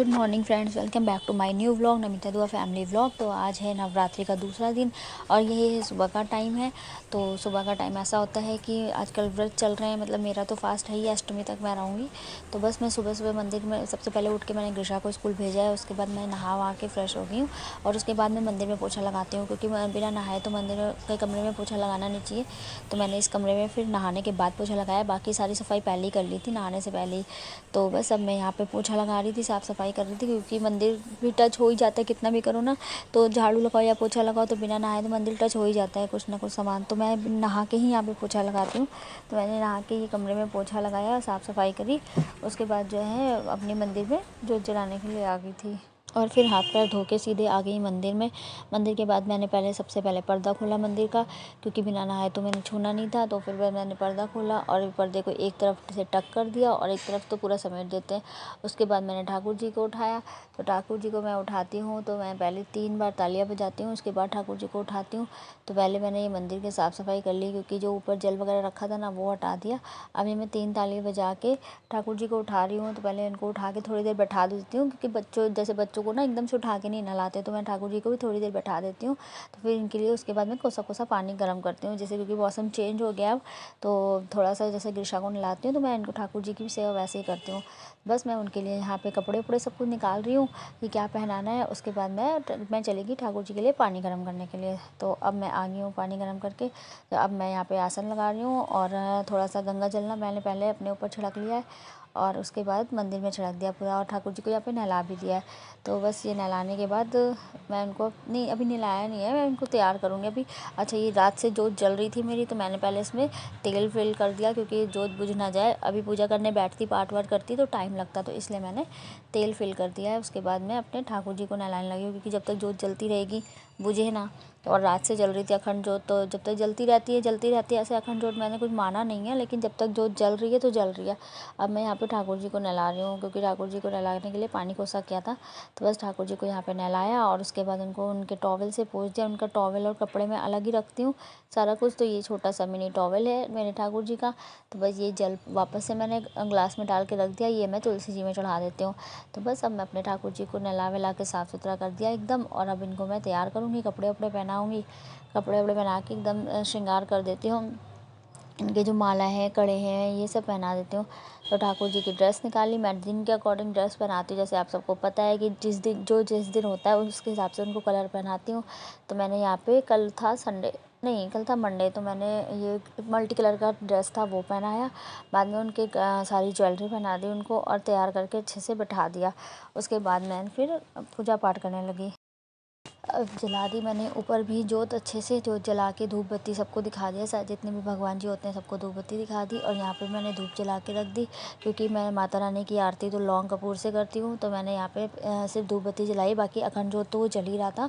Good morning friends, welcome back to my new vlog Namita Dua family vlog. तो आज है नवरात्रि का दूसरा दिन और ये सुबह का टाइम है। तो सुबह का टाइम ऐसा होता है कि आजकल व्रत चल रहे हैं, मतलब मेरा तो फास्ट है ही, अष्टमी तक मैं रहूँगी। तो बस मैं सुबह सुबह मंदिर में सबसे पहले उठ के मैंने ग्रिशा को स्कूल भेजा है। उसके बाद मैं नहा वहा के फ्रेश हो गई हूँ और उसके बाद मैं मंदिर में पोछा लगाती हूँ, क्योंकि बिना नहाए तो मंदिर के कमरे में पोछा लगाना नहीं चाहिए। तो मैंने इस कमरे में फिर नहाने के बाद पोछा लगाया, बाकी सारी सफाई पहले ही कर ली थी नहाने से पहले ही। तो बस अब मैं यहाँ पे पोछा लगा रही थी, साफ़ सफाई कर रही थी, क्योंकि मंदिर भी टच हो ही जाता है कितना भी करो ना। तो झाड़ू लगाओ या पोछा लगाओ तो बिना नहाए तो मंदिर टच हो ही जाता है कुछ ना कुछ सामान। तो मैं नहा के ही यहाँ पे पोछा लगाती हूँ। तो मैंने नहा के ये कमरे में पोछा लगाया, साफ़ सफाई करी। उसके बाद जो है अपने मंदिर में जोत जलाने के लिए आ गई थी और फिर हाथ पैर धो के सीधे आ गई मंदिर में। मंदिर के बाद मैंने सबसे पहले पर्दा खोला मंदिर का, क्योंकि बिना नहाए तो मैंने छूना नहीं था। तो फिर मैंने पर्दा खोला और पर्दे को एक तरफ से टक कर दिया और एक तरफ तो पूरा समेट देते हैं। उसके बाद मैंने ठाकुर जी को उठाया। तो ठाकुर जी को मैं उठाती हूँ तो मैं पहले 3 बार तालियां बजाती हूँ, उसके बाद ठाकुर जी को उठाती हूँ। तो पहले मैंने ये मंदिर की साफ़ सफाई कर ली, क्योंकि जो ऊपर जल वगैरह रखा था ना वो हटा दिया। अभी मैं 3 तालियां बजा के ठाकुर जी को उठा रही हूँ। तो पहले इनको उठा के थोड़ी देर बैठा देती हूँ, क्योंकि बच्चों को ना एकदम से उठा के नहीं नहलाते। तो मैं ठाकुर जी को भी थोड़ी देर बैठा देती हूँ। तो फिर इनके लिए उसके बाद मैं कोसा कोसा पानी गर्म करती हूँ, जैसे क्योंकि मौसम चेंज हो गया अब। तो थोड़ा सा जैसे ग्रिशा को नहलाती हूँ तो मैं इनको ठाकुर जी की भी सेवा वैसे ही करती हूँ। बस मैं उनके लिए यहाँ पे कपड़े उपड़े सब कुछ निकाल रही हूँ कि क्या पहनाना है। उसके बाद मैं चली गई ठाकुर जी के लिए पानी गर्म करने के लिए। तो अब मैं आ गई हूँ पानी गर्म करके। तो अब मैं यहाँ पे आसन लगा रही हूँ और थोड़ा सा गंगा जल ना मैंने पहले अपने ऊपर छिड़क लिया है और उसके बाद मंदिर में छिड़क दिया पूरा, और ठाकुर जी को यहाँ पे नहला भी दिया है। तो बस ये नहलाने के बाद मैं उनको नहीं, अभी नहलाया नहीं है, मैं उनको तैयार करूँगी अभी। अच्छा, ये रात से जोत जल रही थी मेरी, तो मैंने पहले इसमें तेल फिल कर दिया, क्योंकि जोत बुझ ना जाए। अभी पूजा करने बैठती पाठ वाठ करती तो टाइम लगता, तो इसलिए मैंने तेल फिल कर दिया है। उसके बाद मैं अपने ठाकुर जी को नहलाने लगी हूँ, क्योंकि जब तक जोत जलती रहेगी बुझे ना। और रात से चल रही थी अखंड जोत, तो जब तक जलती रहती है ऐसे अखंड जोत मैंने कुछ माना नहीं है, लेकिन जब तक जोत जल रही है तो जल रही है। अब मैं यहाँ पे ठाकुर जी को नहला रही हूँ, क्योंकि ठाकुर जी को नहलाने के लिए पानी कोसा किया था। तो बस ठाकुर जी को यहाँ पे नहलाया और उसके बाद उनको उनके टॉवल से पोंछ दिया। उनका टॉवल और कपड़े मैं अलग ही रखती हूँ सारा कुछ। तो ये छोटा सा मिनी टॉवल है मेरे ठाकुर जी का। तो बस ये जल वापस से मैंने ग्लास में डाल के रख दिया, ये मैं तुलसी जी में चढ़ा देती हूँ। तो बस अब मैं अपने ठाकुर जी को नहला वहला के साफ़ सुथरा कर दिया एकदम, और अब इनको मैं तैयार करूँगी, कपड़े वपड़े पहनाऊँगी। कपड़े वपड़े पहना के एकदम श्रृंगार कर देती हूँ। इनके जो माला है, कड़े हैं, ये सब पहना देती हूँ। तो ठाकुर जी की ड्रेस निकाली, मैं दिन के अकॉर्डिंग ड्रेस पहनाती हूँ। जैसे आप सबको पता है कि जिस दिन होता है उसके हिसाब से उनको कलर पहनाती हूँ। तो मैंने यहाँ पे कल था संडे, नहीं कल था मंडे, तो मैंने ये मल्टी कलर का ड्रेस था वो पहनाया। बाद में उनके सारी ज्वेलरी पहना दी उनको और तैयार करके अच्छे से बैठा दिया। उसके बाद मैं फिर पूजा पाठ करने लगी। अब जला दी मैंने ऊपर भी जोत, अच्छे से जोत जला के धूप बत्ती सबको दिखा दिया। सारे जितने भी भगवान जी होते हैं सबको धूप बत्ती दिखा दी। और यहाँ पे मैंने धूप जला के रख दी, क्योंकि मैं माता रानी की आरती तो लौंग कपूर से करती हूँ। तो मैंने यहाँ पे सिर्फ धूप बत्ती जलाई, बाकी अखंड जोत तो वो जल ही रहा था।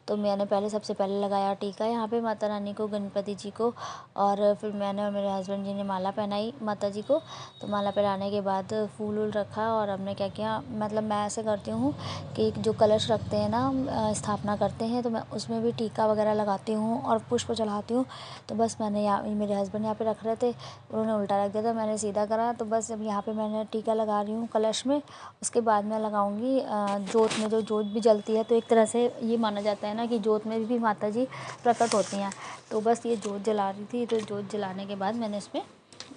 तो मैंने सबसे पहले लगाया टीका यहाँ पे माता रानी को, गणपति जी को, और फिर मैंने और मेरे हस्बैंड जी ने माला पहनाई माता जी को। तो माला पहनाने के बाद फूल वूल रखा और हमने क्या किया, मतलब मैं ऐसे करती हूँ कि जो कलश रखते हैं ना, स्थापना करते हैं, तो मैं उसमें भी टीका वगैरह लगाती हूँ और पुष्प चढ़ाती हूँ। तो बस मैंने यहाँ, मेरे हस्बैंड यहाँ पे रख रहे थे, उन्होंने उल्टा रख दिया था, मैंने सीधा करा। तो बस अब यहाँ पे मैंने टीका लगा रही हूँ कलश में। उसके बाद मैं लगाऊंगी जोत में, जो जोत भी जलती है तो एक तरह से ये माना जाता है ना कि जोत में भी माता जी प्रकट होती हैं। तो बस ये जोत जला रही थी, तो जोत जलाने के बाद मैंने इसमें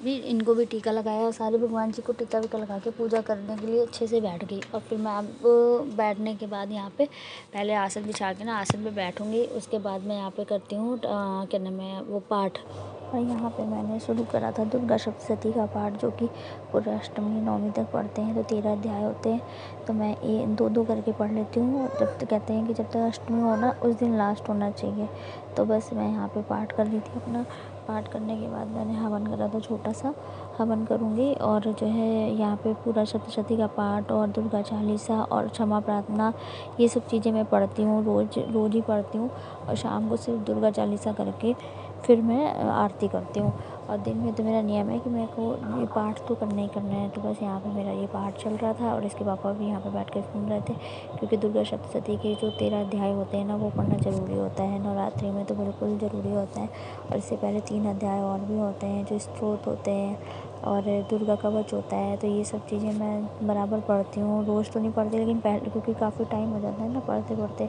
भी इनको भी टीका लगाया और सारे भगवान जी को टीका वीका लगा के पूजा करने के लिए अच्छे से बैठ गई। और फिर मैं अब बैठने के बाद यहाँ पे पहले आसन बिछा के ना आसन पे बैठूंगी। उसके बाद मैं यहाँ पे करती हूँ क्या नाम है वो पाठ। और यहाँ पे मैंने शुरू करा था दुर्गा सप्तशती का पाठ, जो कि पूरा अष्टमी नवमी तक पढ़ते हैं। तो 13 अध्याय होते हैं, तो मैं ये 2-2 करके पढ़ लेती हूँ। जब तक कहते हैं कि जब तक अष्टमी हो ना उस दिन लास्ट होना चाहिए। तो बस मैं यहाँ पे पाठ कर ली थी अपना। पाठ करने के बाद मैंने हवन करा था, छोटा सा हवन करूँगी। और जो है यहाँ पे पूरा सप्तशती का पाठ और दुर्गा चालीसा और क्षमा प्रार्थना, ये सब चीज़ें मैं पढ़ती हूँ, रोज़ ही पढ़ती हूँ। और शाम को सिर्फ दुर्गा चालीसा करके फिर मैं आरती करती हूँ। और दिन में तो मेरा नियम है कि मेरे को ये पाठ तो करना ही करना है। तो बस यहाँ पे मेरा ये पाठ चल रहा था और इसके पापा भी यहाँ पे बैठ कर सुन रहे थे, क्योंकि दुर्गा सप्तशती के जो 13 अध्याय होते हैं ना वो पढ़ना ज़रूरी होता है। नवरात्रि में तो बिल्कुल ज़रूरी होता है। और इससे पहले 3 अध्याय और भी होते हैं जो स्त्रोत होते हैं, और दुर्गा कवच होता है। तो ये सब चीज़ें मैं बराबर पढ़ती हूँ, रोज़ तो नहीं पढ़ती लेकिन पहले, क्योंकि काफ़ी टाइम हो जाता है ना पढ़ते पढ़ते।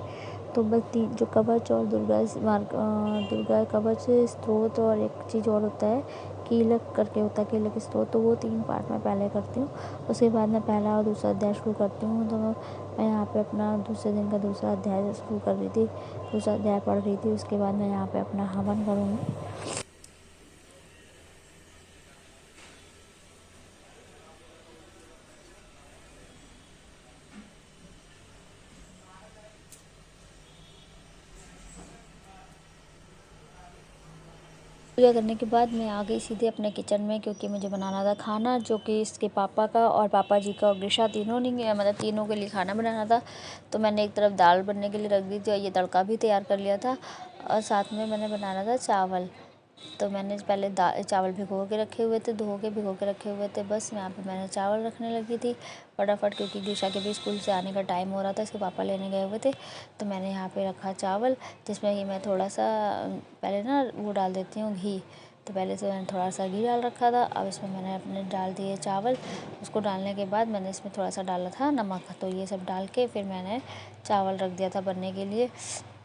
तो बस जो कवच और दुर्गा कवच स्तोत्र और एक चीज़ और होता है कीलक करके होता है, कीलक स्तोत्र। तो वो 3 पार्ट मैं पहले करती हूँ। उसके बाद मैं पहला और दूसरा अध्याय शुरू करती हूँ। तो मैं यहाँ पे अपना दूसरे दिन का दूसरा अध्याय शुरू कर रही थी, दूसरा अध्याय पढ़ रही थी। उसके बाद मैं यहाँ पे अपना हवन करूँगी। पूजा करने के बाद मैं आ गई सीधे अपने किचन में, क्योंकि मुझे बनाना था खाना, जो कि इसके पापा का और पापा जी का और ग्रिशा तीनों नहीं, मतलब तीनों के लिए खाना बनाना था। तो मैंने एक तरफ दाल बनने के लिए रख दी थी और ये तड़का भी तैयार कर लिया था, और साथ में मैंने बनाना था चावल। तो मैंने पहले चावल भिगो के रखे हुए थे, धो के भिगो के रखे हुए थे। बस यहाँ पे मैंने चावल रखने लगी थी फटाफट, क्योंकि दिशा के भी स्कूल से आने का टाइम हो रहा था, इसके पापा लेने गए हुए थे। तो मैंने यहाँ पे रखा चावल, जिसमें कि मैं थोड़ा सा पहले ना वो डाल देती हूँ घी। तो पहले से मैंने थोड़ा सा घी डाल रखा था। अब इसमें मैंने अपने डाल दिए चावल। उसको डालने के बाद मैंने इसमें थोड़ा सा डाला था नमक। तो ये सब डाल के फिर मैंने चावल रख दिया था बनने के लिए,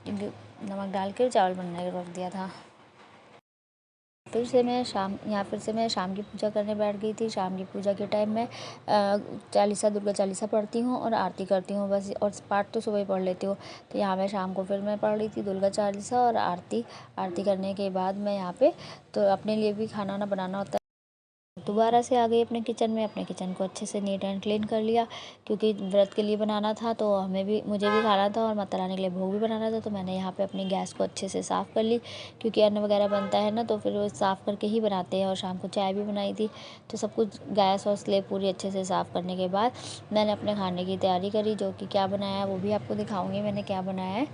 क्योंकि नमक डाल के चावल बनने रख दिया था। फिर से मैं शाम की पूजा करने बैठ गई थी। शाम की पूजा के टाइम में चालीसा, दुर्गा चालीसा पढ़ती हूँ और आरती करती हूँ बस। और पाठ तो सुबह ही पढ़ लेती हूँ। तो यहाँ मैं शाम को फिर मैं पढ़ रही थी दुर्गा चालीसा और आरती करने के बाद मैं यहाँ पे तो अपने लिए भी खाना वाना बनाना होता है। दोबारा से आ गई अपने किचन में, अपने किचन को अच्छे से नीट एंड क्लीन कर लिया, क्योंकि व्रत के लिए बनाना था। तो मुझे भी खाना था और माता रानी के लिए भोग भी बनाना था। तो मैंने यहाँ पे अपनी गैस को अच्छे से साफ़ कर ली, क्योंकि अन्न वगैरह बनता है ना, तो फिर वो साफ़ करके ही बनाते हैं। और शाम को चाय भी बनाई थी। तो सब कुछ गैस और स्लेब पूरी अच्छे से साफ़ करने के बाद मैंने अपने खाने की तैयारी करी, जो कि क्या बनाया है वो भी आपको दिखाऊँगी मैंने क्या बनाया है।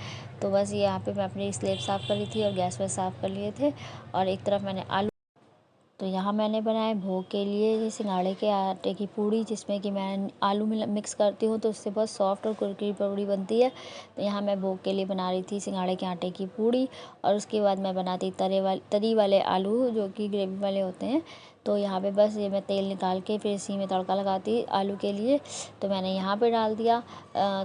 तो बस यहाँ पर मैं अपनी स्लेब साफ़ कर रही थी और गैस वैस साफ़ कर लिए थे। और एक तरफ मैंने तो यहाँ मैंने बनाए भोग के लिए ये सिंघाड़े के आटे की पूड़ी, जिसमें कि मैं आलू मिक्स करती हूँ, तो उससे बहुत सॉफ्ट और कुरकुरी पूड़ी बनती है। तो यहाँ मैं भोग के लिए बना रही थी सिंघाड़े के आटे की पूड़ी। और उसके बाद मैं बनाती तरी वाले आलू, जो कि ग्रेवी वाले होते हैं। तो यहाँ पे बस ये मैं तेल निकाल के फिर इसी में तड़का लगाती आलू के लिए। तो मैंने यहाँ पे डाल दिया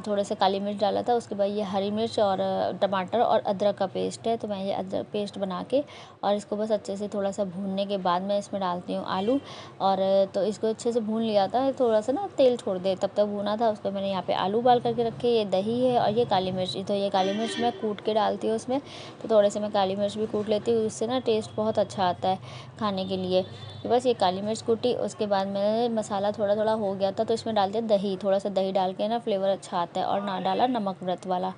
थोड़ा सा काली मिर्च डाला था। उसके बाद ये हरी मिर्च और टमाटर और अदरक का पेस्ट है। तो मैं ये अदरक पेस्ट बना के और इसको बस अच्छे से थोड़ा सा भूनने के बाद मैं इसमें डालती हूँ आलू। और तो इसको अच्छे से भून लिया था, थोड़ा सा ना तेल छोड़ दे तब तक भूना था। उसको मैंने यहाँ पे आलू उबाल करके रखे, ये दही है और ये काली मिर्च। तो ये काली मिर्च मैं कूट के डालती हूँ उसमें। तो थोड़े से मैं काली मिर्च भी कूट लेती हूँ, इससे ना टेस्ट बहुत अच्छा आता है खाने के लिए। तो बस ये काली मिर्च कूटी। उसके बाद मैंने मसाला थोड़ा थोड़ा हो गया था, तो इसमें डाल दिया दही। थोड़ा सा दही डाल के ना फ्लेवर अच्छा आता है। और ना डाला नमक व्रत वाला।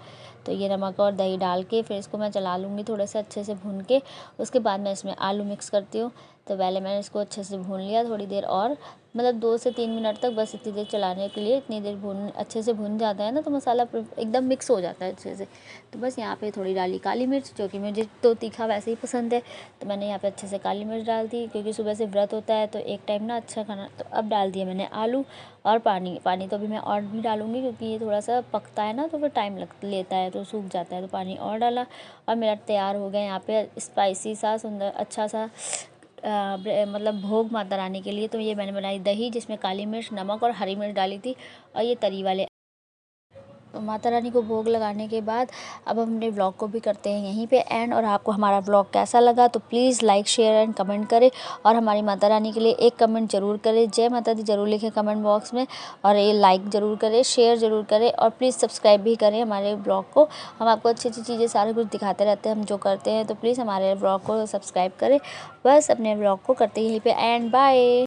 तो ये नमक और दही डाल के फिर इसको मैं चला लूँगी थोड़े से अच्छे से भून के। उसके बाद मैं इसमें आलू मिक्स करती हूँ। तो पहले मैंने इसको अच्छे से भून लिया थोड़ी देर, और मतलब 2 से 3 मिनट तक, बस इतनी देर चलाने के लिए। इतनी देर अच्छे से भून जाता है ना, तो मसाला एकदम मिक्स हो जाता है अच्छे से। तो बस यहाँ पे थोड़ी डाली काली मिर्च, जो कि मुझे तो तीखा वैसे ही पसंद है। तो मैंने यहाँ पे अच्छे से काली मिर्च डाल दी, क्योंकि सुबह से व्रत होता है तो एक टाइम ना अच्छा खाना। तो अब डाल दिया मैंने आलू और पानी तो अभी मैं और भी डालूँगी, क्योंकि ये थोड़ा सा पकता है ना, तो फिर टाइम लेता है, तो सूख जाता है। तो पानी और डाला और मेरा तैयार हो गया यहाँ पे स्पाइसी सा सुंदर अच्छा सा मतलब भोग माता रानी के लिए। तो ये मैंने बनाई दही, जिसमें काली मिर्च, नमक और हरी मिर्च डाली थी, और ये तरी वाले। तो माता रानी को भोग लगाने के बाद अब हम अपने व्लॉग को भी करते हैं यहीं पे एंड। और आपको हमारा व्लॉग कैसा लगा तो please like share and comment करें, और हमारी माता रानी के लिए एक कमेंट ज़रूर करें, जय माता दी ज़रूर लिखें कमेंट बॉक्स में। और ये लाइक ज़रूर करें, शेयर ज़रूर करें, और प्लीज़ सब्सक्राइब भी करें हमारे ब्लॉग को। हम आपको अच्छी अच्छी चीज़ें सारे कुछ दिखाते रहते हैं हम जो करते हैं। तो प्लीज़ हमारे ब्लॉग को सब्सक्राइब करें। बस अपने ब्लॉग को करते यहीं पर एंड बाय।